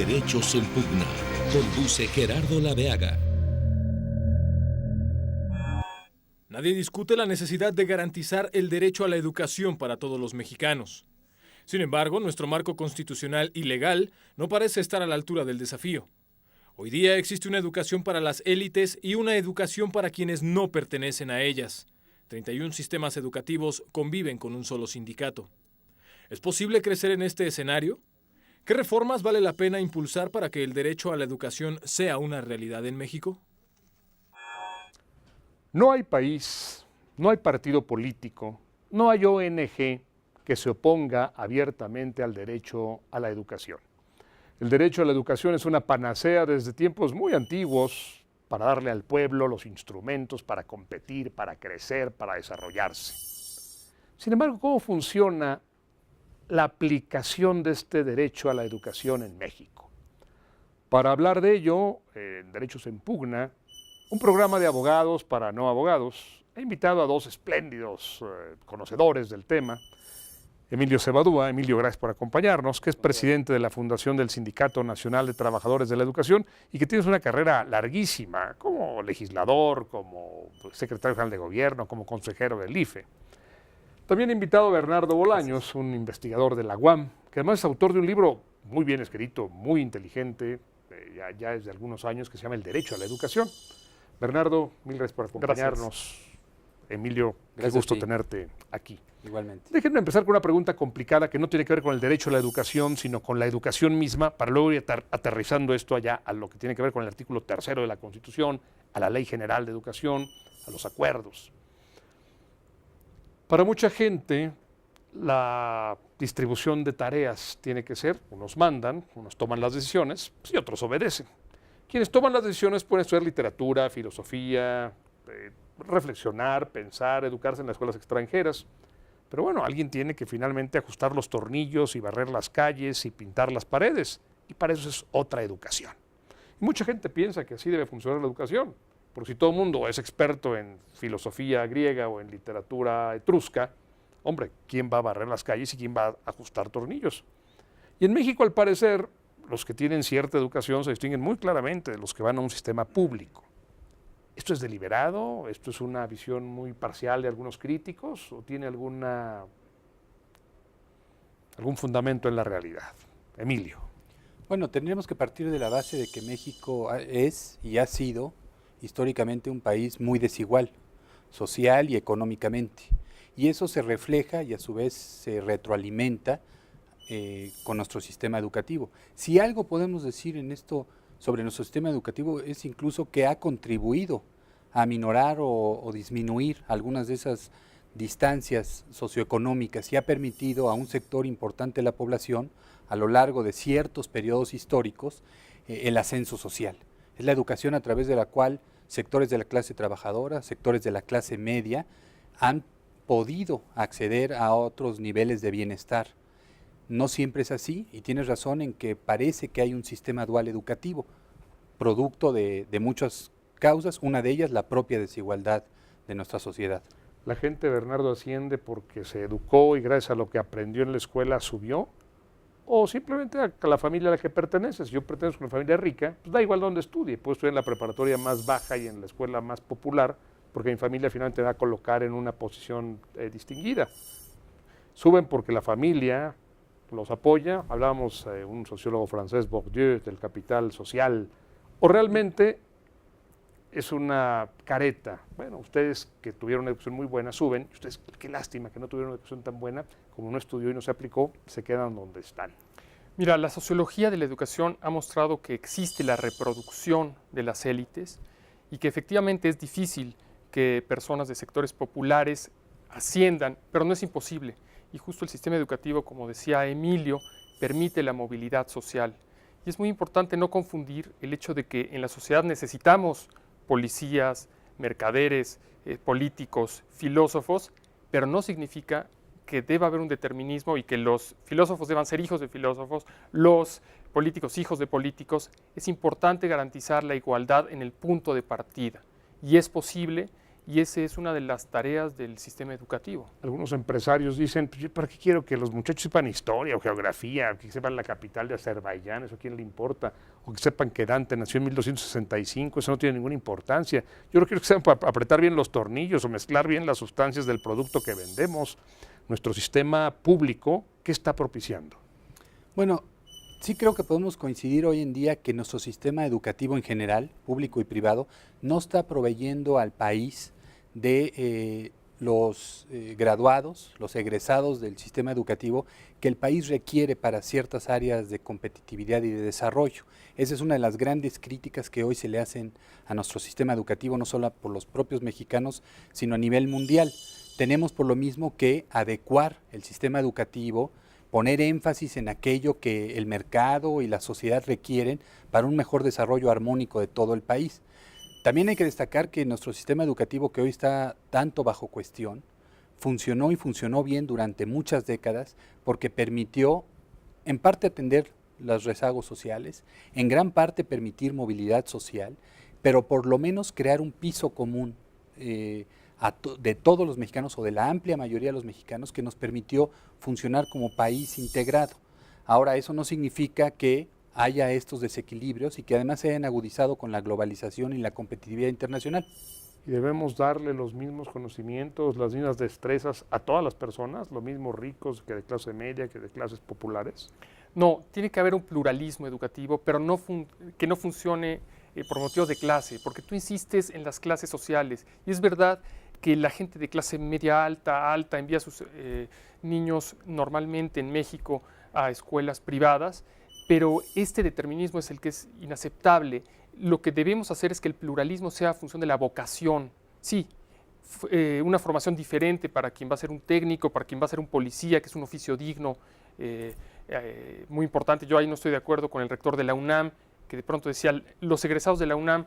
Derechos en Pugna. Conduce Gerardo Laveaga. Nadie discute la necesidad de garantizar el derecho a la educación para todos los mexicanos. Sin embargo, nuestro marco constitucional y legal no parece estar a la altura del desafío. Hoy día existe una educación para las élites y una educación para quienes no pertenecen a ellas. 31 sistemas educativos conviven con un solo sindicato. ¿Es posible crecer en este escenario? ¿Qué reformas vale la pena impulsar para que el derecho a la educación sea una realidad en México? No hay país, no hay partido político, no hay ONG que se oponga abiertamente al derecho a la educación. El derecho a la educación es una panacea desde tiempos muy antiguos para darle al pueblo los instrumentos para competir, para crecer, para desarrollarse. Sin embargo, ¿cómo funciona la aplicación de este derecho a la educación en México? Para hablar de ello, en Derechos en Pugna, un programa de abogados para no abogados, he invitado a dos espléndidos conocedores del tema. Emilio Cebadúa. Emilio, gracias por acompañarnos, que es presidente de la Fundación del Sindicato Nacional de Trabajadores de la Educación y que tienes una carrera larguísima como legislador, como secretario general de gobierno, como consejero del IFE. También he invitado a Bernardo Bolaños, un investigador de la UAM, que además es autor de un libro muy bien escrito, muy inteligente, ya desde algunos años, que se llama El Derecho a la Educación. Bernardo, mil gracias por acompañarnos. Gracias. Emilio, qué gusto tenerte aquí. Igualmente. Déjenme empezar con una pregunta complicada que no tiene que ver con el derecho a la educación, sino con la educación misma, para luego ir aterrizando esto allá a lo que tiene que ver con el artículo 3º de la Constitución, a la Ley General de Educación, a los acuerdos. Para mucha gente, la distribución de tareas tiene que ser, unos mandan, unos toman las decisiones y otros obedecen. Quienes toman las decisiones pueden estudiar literatura, filosofía, reflexionar, pensar, educarse en las escuelas extranjeras. Pero bueno, alguien tiene que finalmente ajustar los tornillos y barrer las calles y pintar las paredes. Y para eso es otra educación. Y mucha gente piensa que así debe funcionar la educación. Porque si todo el mundo es experto en filosofía griega o en literatura etrusca, hombre, ¿quién va a barrer las calles y quién va a ajustar tornillos? Y en México, al parecer, los que tienen cierta educación se distinguen muy claramente de los que van a un sistema público. ¿Esto es deliberado? ¿Esto es una visión muy parcial de algunos críticos? ¿O tiene algún fundamento en la realidad? Emilio. Bueno, tendríamos que partir de la base de que México es y ha sido históricamente un país muy desigual, social y económicamente. Y eso se refleja y a su vez se retroalimenta con nuestro sistema educativo. Si algo podemos decir en esto sobre nuestro sistema educativo es incluso que ha contribuido a aminorar o disminuir algunas de esas distancias socioeconómicas y ha permitido a un sector importante de la población a lo largo de ciertos periodos históricos el ascenso social. Es la educación a través de la cual sectores de la clase trabajadora, sectores de la clase media han podido acceder a otros niveles de bienestar. No siempre es así y tienes razón en que parece que hay un sistema dual educativo, producto de muchas causas, una de ellas la propia desigualdad de nuestra sociedad. ¿La gente, Bernardo, asciende porque se educó y gracias a lo que aprendió en la escuela subió? ¿O simplemente a la familia a la que perteneces? Si yo pertenezco a una familia rica, pues da igual dónde estudie, puedo estudiar en la preparatoria más baja y en la escuela más popular, porque mi familia finalmente va a colocar en una posición distinguida. Suben porque la familia los apoya, hablábamos un sociólogo francés, Bourdieu, del capital social, o realmente es una careta. Bueno, ustedes que tuvieron una educación muy buena suben, y ustedes, qué lástima que no tuvieron una educación tan buena, como no estudió y no se aplicó, se quedan donde están. Mira, la sociología de la educación ha mostrado que existe la reproducción de las élites y que efectivamente es difícil que personas de sectores populares asciendan, pero no es imposible. Y justo el sistema educativo, como decía Emilio, permite la movilidad social. Y es muy importante no confundir el hecho de que en la sociedad necesitamos policías, mercaderes, políticos, filósofos, pero no significa que deba haber un determinismo y que los filósofos deban ser hijos de filósofos, los políticos hijos de políticos. Es importante garantizar la igualdad en el punto de partida. Y es posible, y esa es una de las tareas del sistema educativo. Algunos empresarios dicen, pues, ¿yo para qué quiero que los muchachos sepan historia o geografía, que sepan la capital de Azerbaiyán, eso a quién le importa, o que sepan que Dante nació en 1265, eso no tiene ninguna importancia. Yo no quiero que sepan apretar bien los tornillos o mezclar bien las sustancias del producto que vendemos. Nuestro sistema público, ¿qué está propiciando? Bueno, sí creo que podemos coincidir hoy en día que nuestro sistema educativo en general, público y privado, no está proveyendo al país de los graduados, los egresados del sistema educativo que el país requiere para ciertas áreas de competitividad y de desarrollo. Esa es una de las grandes críticas que hoy se le hacen a nuestro sistema educativo, no solo por los propios mexicanos, sino a nivel mundial. Tenemos por lo mismo que adecuar el sistema educativo, poner énfasis en aquello que el mercado y la sociedad requieren para un mejor desarrollo armónico de todo el país. También hay que destacar que nuestro sistema educativo, que hoy está tanto bajo cuestión, funcionó y funcionó bien durante muchas décadas porque permitió en parte atender los rezagos sociales, en gran parte permitir movilidad social, pero por lo menos crear un piso común de todos los mexicanos o de la amplia mayoría de los mexicanos que nos permitió funcionar como país integrado. Ahora, eso no significa que haya estos desequilibrios y que además se hayan agudizado con la globalización y la competitividad internacional. Y debemos darle los mismos conocimientos, las mismas destrezas a todas las personas, lo mismo ricos que de clase media, que de clases populares. No, tiene que haber un pluralismo educativo, pero que no funcione por motivos de clase, porque tú insistes en las clases sociales. Y es verdad que la gente de clase media alta envía a sus niños normalmente en México a escuelas privadas, pero este determinismo es el que es inaceptable. Lo que debemos hacer es que el pluralismo sea a función de la vocación. Sí, una formación diferente para quien va a ser un técnico, para quien va a ser un policía, que es un oficio digno, muy importante. Yo ahí no estoy de acuerdo con el rector de la UNAM, que de pronto decía, los egresados de la UNAM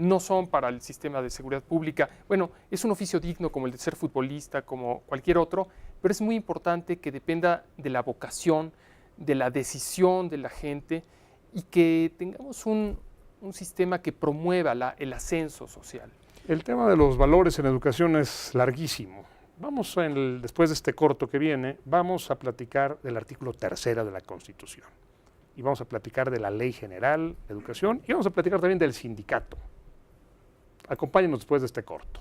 no son para el sistema de seguridad pública. Bueno, es un oficio digno como el de ser futbolista, como cualquier otro, pero es muy importante que dependa de la vocación, de la decisión de la gente y que tengamos un sistema que promueva el ascenso social. El tema de los valores en educación es larguísimo. Después de este corto que viene, vamos a platicar del artículo 3 de la Constitución. Y vamos a platicar de la Ley General de Educación y vamos a platicar también del sindicato. Acompáñenos después de este corto.